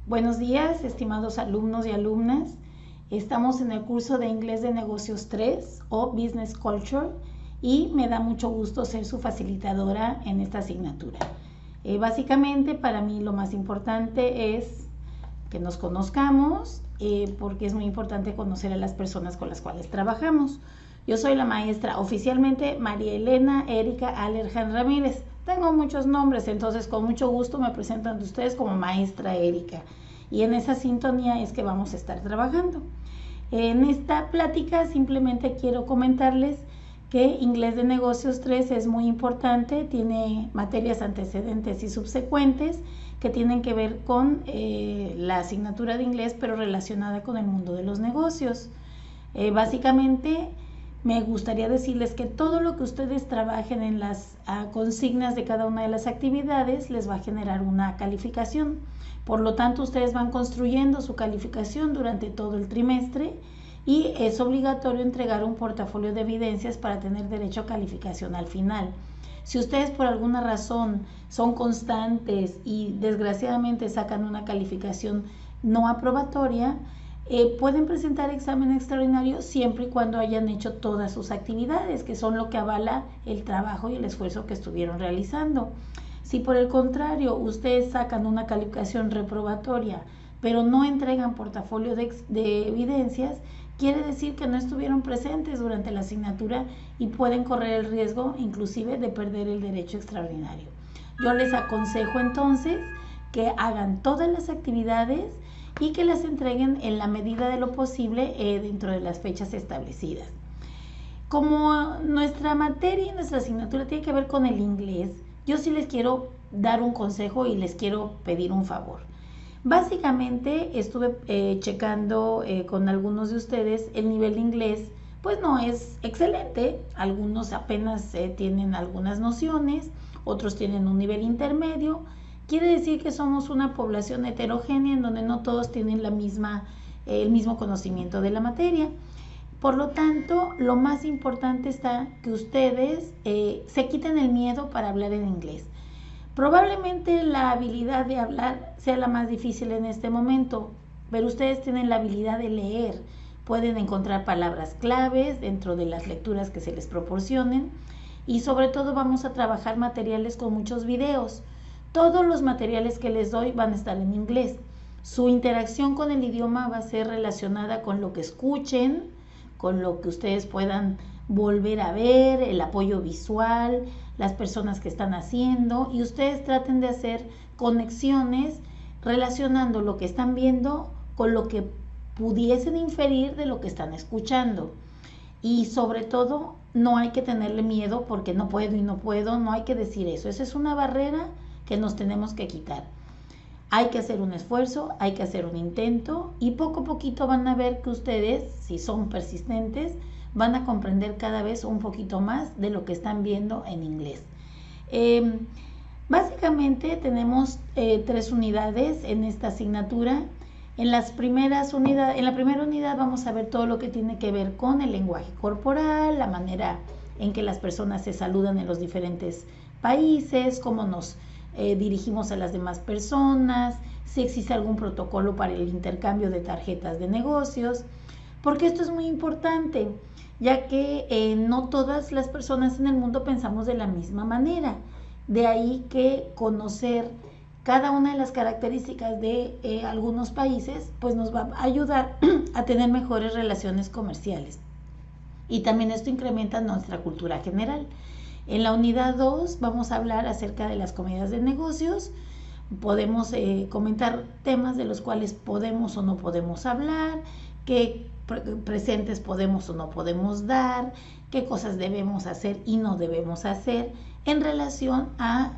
Buenos días, estimados alumnos y alumnas. Estamos en el curso de Inglés de Negocios 3 o Business Culture y me da mucho gusto ser su facilitadora en esta asignatura. Básicamente, para mí lo más importante es que nos conozcamos, porque es muy importante conocer a las personas con las cuales trabajamos. Yo soy la maestra oficialmente María Elena Erika Alerjan Ramírez. Tengo muchos nombres, entonces con mucho gusto me presento ante ustedes como maestra Erika. Y en esa sintonía es que vamos a estar trabajando. En esta plática simplemente quiero comentarles que Inglés de Negocios 3 es muy importante, tiene materias antecedentes y subsecuentes que tienen que ver con la asignatura de inglés, pero relacionada con el mundo de los negocios. Básicamente, me gustaría decirles que todo lo que ustedes trabajen en las consignas de cada una de las actividades les va a generar una calificación. Por lo tanto, ustedes van construyendo su calificación durante todo el trimestre y es obligatorio entregar un portafolio de evidencias para tener derecho a calificación al final. Si ustedes por alguna razón son constantes y desgraciadamente sacan una calificación no aprobatoria, pueden presentar examen extraordinario siempre y cuando hayan hecho todas sus actividades, que son lo que avala el trabajo y el esfuerzo que estuvieron realizando. Si por el contrario ustedes sacan una calificación reprobatoria, pero no entregan portafolio de evidencias, quiere decir que no estuvieron presentes durante la asignatura y pueden correr el riesgo inclusive de perder el derecho extraordinario. Yo les aconsejo entonces que hagan todas las actividades y que las entreguen en la medida de lo posible dentro de las fechas establecidas. Como nuestra materia y nuestra asignatura tiene que ver con el inglés, yo sí les quiero dar un consejo y les quiero pedir un favor. Básicamente estuve checando con algunos de ustedes el nivel de inglés, pues no es excelente, algunos apenas tienen algunas nociones, otros tienen un nivel intermedio. Quiere decir que somos una población heterogénea en donde no todos tienen el mismo conocimiento de la materia. Por lo tanto, lo más importante está que ustedes se quiten el miedo para hablar en inglés. Probablemente la habilidad de hablar sea la más difícil en este momento, pero ustedes tienen la habilidad de leer. Pueden encontrar palabras claves dentro de las lecturas que se les proporcionen y sobre todo vamos a trabajar materiales con muchos videos. Todos los materiales que les doy van a estar en inglés. Su interacción con el idioma va a ser relacionada con lo que escuchen, con lo que ustedes puedan volver a ver, el apoyo visual, las personas que están haciendo, y ustedes traten de hacer conexiones relacionando lo que están viendo con lo que pudiesen inferir de lo que están escuchando. Y sobre todo, no hay que tenerle miedo porque no puedo y no puedo, no hay que decir eso. Esa es una barrera que nos tenemos que quitar. Hay que hacer un esfuerzo, hay que hacer un intento y poco a poquito van a ver que ustedes, si son persistentes, van a comprender cada vez un poquito más de lo que están viendo en inglés. Básicamente tenemos 3 unidades en esta asignatura. En la primera unidad vamos a ver todo lo que tiene que ver con el lenguaje corporal, la manera en que las personas se saludan en los diferentes países, cómo nos dirigimos a las demás personas, si existe algún protocolo para el intercambio de tarjetas de negocios, porque esto es muy importante, ya que no todas las personas en el mundo pensamos de la misma manera. De ahí que conocer cada una de las características de algunos países, pues nos va a ayudar a tener mejores relaciones comerciales. Y también esto incrementa nuestra cultura general. En la unidad 2 vamos a hablar acerca de las comidas de negocios. Podemos comentar temas de los cuales podemos o no podemos hablar, qué presentes podemos o no podemos dar, qué cosas debemos hacer y no debemos hacer en relación a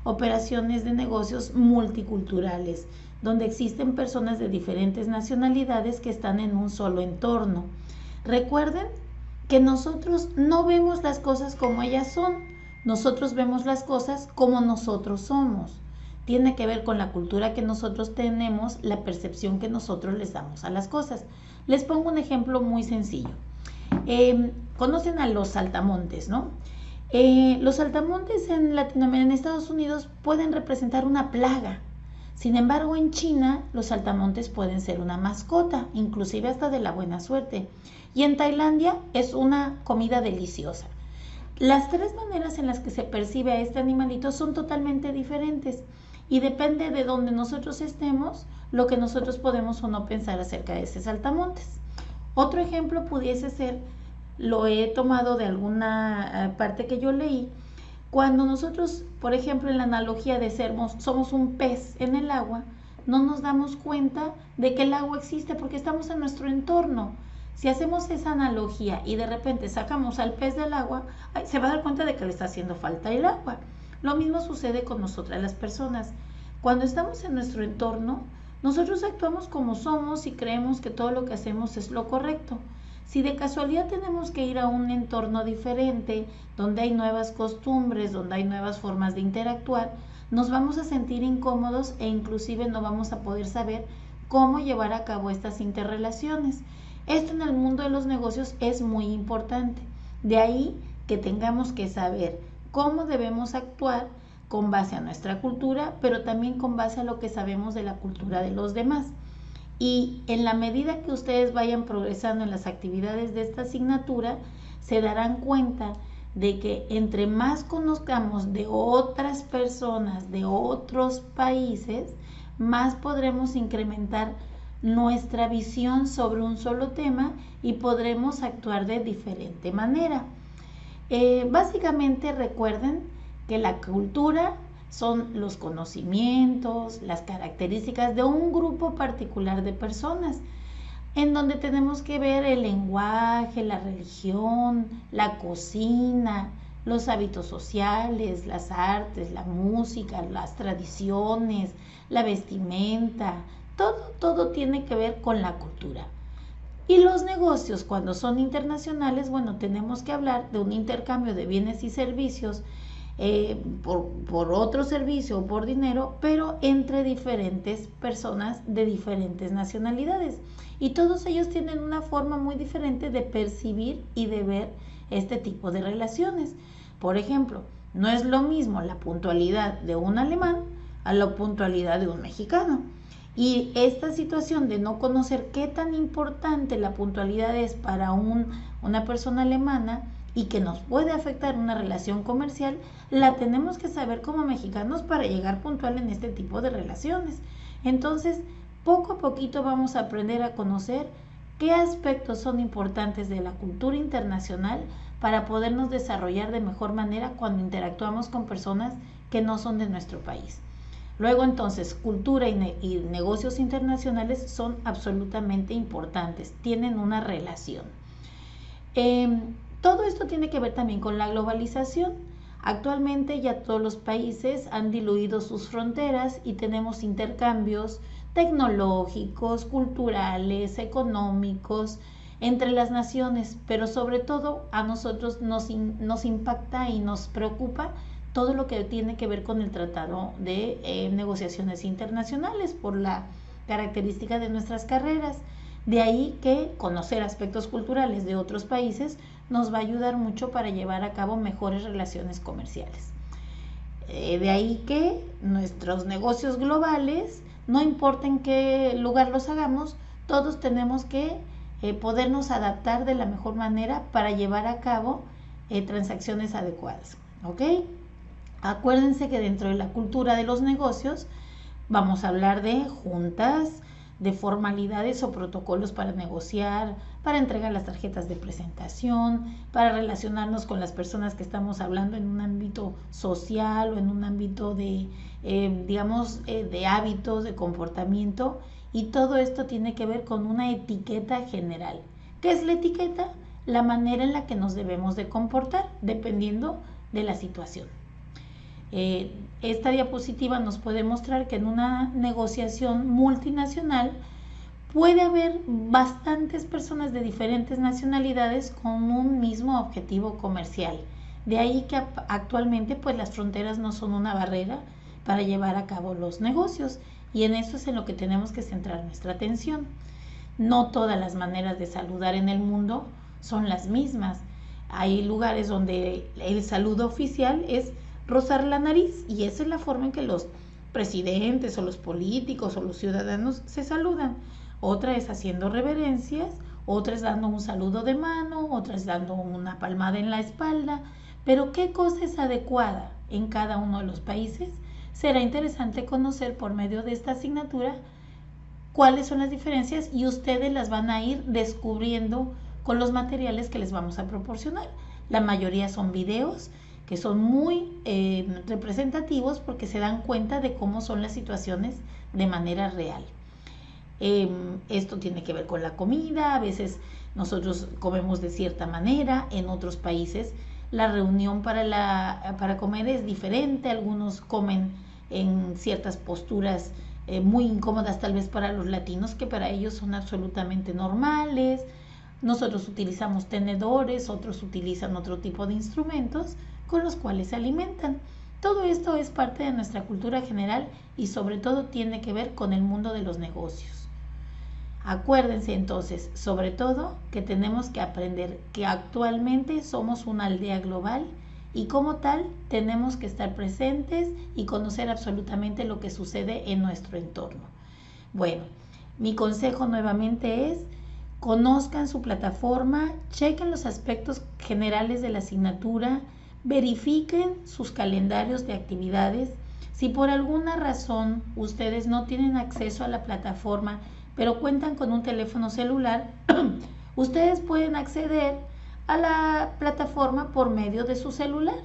operaciones de negocios multiculturales, donde existen personas de diferentes nacionalidades que están en un solo entorno. Recuerden que nosotros no vemos las cosas como ellas son, nosotros vemos las cosas como nosotros somos. Tiene que ver con la cultura que nosotros tenemos, la percepción que nosotros les damos a las cosas. Les pongo un ejemplo muy sencillo. Conocen a los saltamontes, ¿no? Los saltamontes en Latinoamérica, en Estados Unidos, pueden representar una plaga. Sin embargo, en China los saltamontes pueden ser una mascota, inclusive hasta de la buena suerte. Y en Tailandia es una comida deliciosa. Las tres maneras en las que se percibe a este animalito son totalmente diferentes y depende de donde nosotros estemos, lo que nosotros podemos o no pensar acerca de ese saltamontes. Otro ejemplo pudiese ser, lo he tomado de alguna parte que yo leí, cuando nosotros, por ejemplo, en la analogía de somos un pez en el agua, no nos damos cuenta de que el agua existe porque estamos en nuestro entorno. Si hacemos esa analogía y de repente sacamos al pez del agua, se va a dar cuenta de que le está haciendo falta el agua. Lo mismo sucede con nosotras las personas. Cuando estamos en nuestro entorno, nosotros actuamos como somos y creemos que todo lo que hacemos es lo correcto. Si de casualidad tenemos que ir a un entorno diferente, donde hay nuevas costumbres, donde hay nuevas formas de interactuar, nos vamos a sentir incómodos e inclusive no vamos a poder saber cómo llevar a cabo estas interrelaciones. Esto en el mundo de los negocios es muy importante. De ahí que tengamos que saber cómo debemos actuar con base a nuestra cultura, pero también con base a lo que sabemos de la cultura de los demás. Y en la medida que ustedes vayan progresando en las actividades de esta asignatura, se darán cuenta de que entre más conozcamos de otras personas, de otros países, más podremos incrementar nuestra visión sobre un solo tema y podremos actuar de diferente manera. Básicamente recuerden que la cultura son los conocimientos, las características de un grupo particular de personas, en donde tenemos que ver el lenguaje, la religión, la cocina, los hábitos sociales, las artes, la música, las tradiciones, la vestimenta, todo tiene que ver con la cultura. Y los negocios, cuando son internacionales, bueno, tenemos que hablar de un intercambio de bienes y servicios por otro servicio o por dinero, pero entre diferentes personas de diferentes nacionalidades. Y todos ellos tienen una forma muy diferente de percibir y de ver este tipo de relaciones. Por ejemplo, no es lo mismo la puntualidad de un alemán a la puntualidad de un mexicano. Y esta situación de no conocer qué tan importante la puntualidad es para una persona alemana y que nos puede afectar una relación comercial, la tenemos que saber como mexicanos para llegar puntual en este tipo de relaciones. Entonces, poco a poquito vamos a aprender a conocer qué aspectos son importantes de la cultura internacional para podernos desarrollar de mejor manera cuando interactuamos con personas que no son de nuestro país. Luego entonces, cultura y negocios internacionales son absolutamente importantes, tienen una relación. Todo esto tiene que ver también con la globalización. Actualmente ya todos los países han diluido sus fronteras y tenemos intercambios tecnológicos, culturales, económicos entre las naciones, pero sobre todo a nosotros nos impacta y nos preocupa todo lo que tiene que ver con el Tratado de Negociaciones Internacionales por la característica de nuestras carreras. De ahí que conocer aspectos culturales de otros países nos va a ayudar mucho para llevar a cabo mejores relaciones comerciales. De ahí que nuestros negocios globales, no importa en qué lugar los hagamos, todos tenemos que podernos adaptar de la mejor manera para llevar a cabo transacciones adecuadas. ¿Ok? Acuérdense que dentro de la cultura de los negocios vamos a hablar de juntas, de formalidades o protocolos para negociar, para entregar las tarjetas de presentación, para relacionarnos con las personas que estamos hablando en un ámbito social o en un ámbito de, de hábitos, de comportamiento, y todo esto tiene que ver con una etiqueta general. ¿Qué es la etiqueta? La manera en la que nos debemos de comportar, dependiendo de la situación. Esta diapositiva nos puede mostrar que en una negociación multinacional puede haber bastantes personas de diferentes nacionalidades con un mismo objetivo comercial. De ahí que actualmente pues las fronteras no son una barrera para llevar a cabo los negocios, y en eso es en lo que tenemos que centrar nuestra atención. No todas las maneras de saludar en el mundo son las mismas. Hay lugares donde el saludo oficial es rozar la nariz, y esa es la forma en que los presidentes o los políticos o los ciudadanos se saludan. Otra es haciendo reverencias, otra es dando un saludo de mano, otra es dando una palmada en la espalda. Pero ¿qué cosa es adecuada en cada uno de los países? Será interesante conocer por medio de esta asignatura cuáles son las diferencias y ustedes las van a ir descubriendo con los materiales que les vamos a proporcionar. La mayoría son videos que son muy representativos porque se dan cuenta de cómo son las situaciones de manera real. Esto tiene que ver con la comida. A veces nosotros comemos de cierta manera, en otros países la reunión para comer es diferente. Algunos comen en ciertas posturas muy incómodas tal vez para los latinos, que para ellos son absolutamente normales. Nosotros utilizamos tenedores, otros utilizan otro tipo de instrumentos con los cuales se alimentan. Todo esto es parte de nuestra cultura general y sobre todo tiene que ver con el mundo de los negocios. Acuérdense entonces, sobre todo, que tenemos que aprender que actualmente somos una aldea global y como tal tenemos que estar presentes y conocer absolutamente lo que sucede en nuestro entorno. Bueno, mi consejo nuevamente es: conozcan su plataforma, chequen los aspectos generales de la asignatura, verifiquen sus calendarios de actividades. Si por alguna razón ustedes no tienen acceso a la plataforma, pero cuentan con un teléfono celular, ustedes pueden acceder a la plataforma por medio de su celular.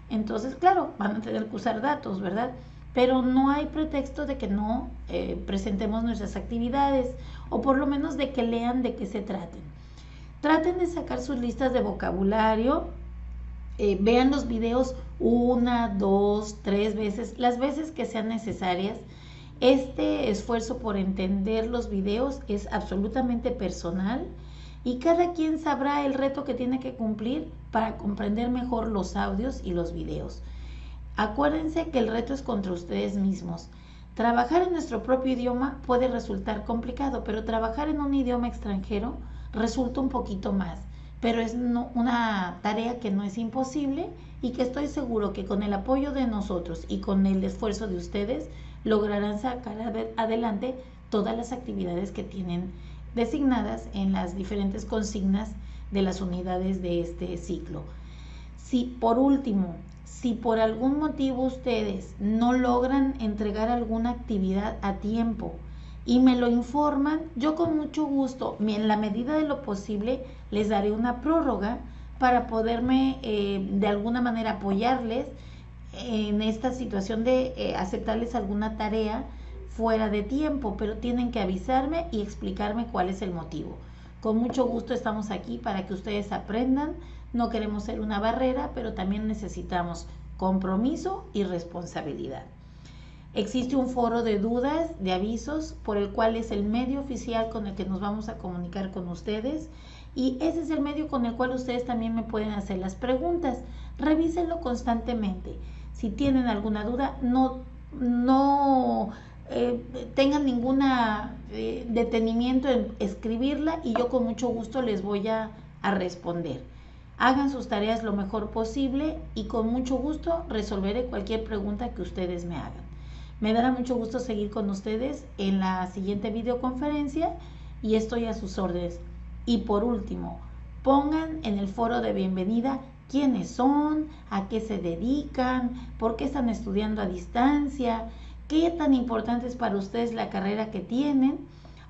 Entonces, claro, van a tener que usar datos, ¿verdad? Pero no hay pretexto de que no presentemos nuestras actividades, o por lo menos de que lean de qué se traten. Traten de sacar sus listas de vocabulario, vean los videos 1, 2, 3 veces, las veces que sean necesarias. Este esfuerzo por entender los videos es absolutamente personal y cada quien sabrá el reto que tiene que cumplir para comprender mejor los audios y los videos. Acuérdense que el reto es contra ustedes mismos. Trabajar en nuestro propio idioma puede resultar complicado, pero trabajar en un idioma extranjero resulta un poquito más. Pero es una tarea que no es imposible y que estoy seguro que con el apoyo de nosotros y con el esfuerzo de ustedes lograrán sacar adelante todas las actividades que tienen designadas en las diferentes consignas de las unidades de este ciclo. Por último, si por algún motivo ustedes no logran entregar alguna actividad a tiempo y me lo informan, yo con mucho gusto, en la medida de lo posible, les daré una prórroga para poderme de alguna manera apoyarles en esta situación de aceptarles alguna tarea fuera de tiempo, pero tienen que avisarme y explicarme cuál es el motivo. Con mucho gusto estamos aquí para que ustedes aprendan. No queremos ser una barrera, pero también necesitamos compromiso y responsabilidad. Existe un foro de dudas, de avisos, por el cual es el medio oficial con el que nos vamos a comunicar con ustedes, y ese es el medio con el cual ustedes también me pueden hacer las preguntas. Revísenlo constantemente. Si tienen alguna duda, no tengan ningún detenimiento en escribirla y yo con mucho gusto les voy a responder. Hagan sus tareas lo mejor posible y con mucho gusto resolveré cualquier pregunta que ustedes me hagan. Me dará mucho gusto seguir con ustedes en la siguiente videoconferencia y estoy a sus órdenes. Y por último, pongan en el foro de bienvenida quiénes son, a qué se dedican, por qué están estudiando a distancia, qué tan importante es para ustedes la carrera que tienen.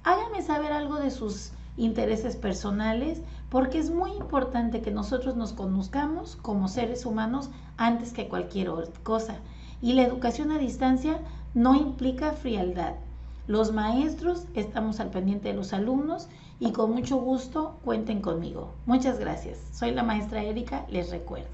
Háganme saber algo de sus intereses personales, porque es muy importante que nosotros nos conozcamos como seres humanos antes que cualquier otra cosa. Y la educación a distancia no implica frialdad. Los maestros estamos al pendiente de los alumnos y con mucho gusto cuenten conmigo. Muchas gracias. Soy la maestra Erika, les recuerdo.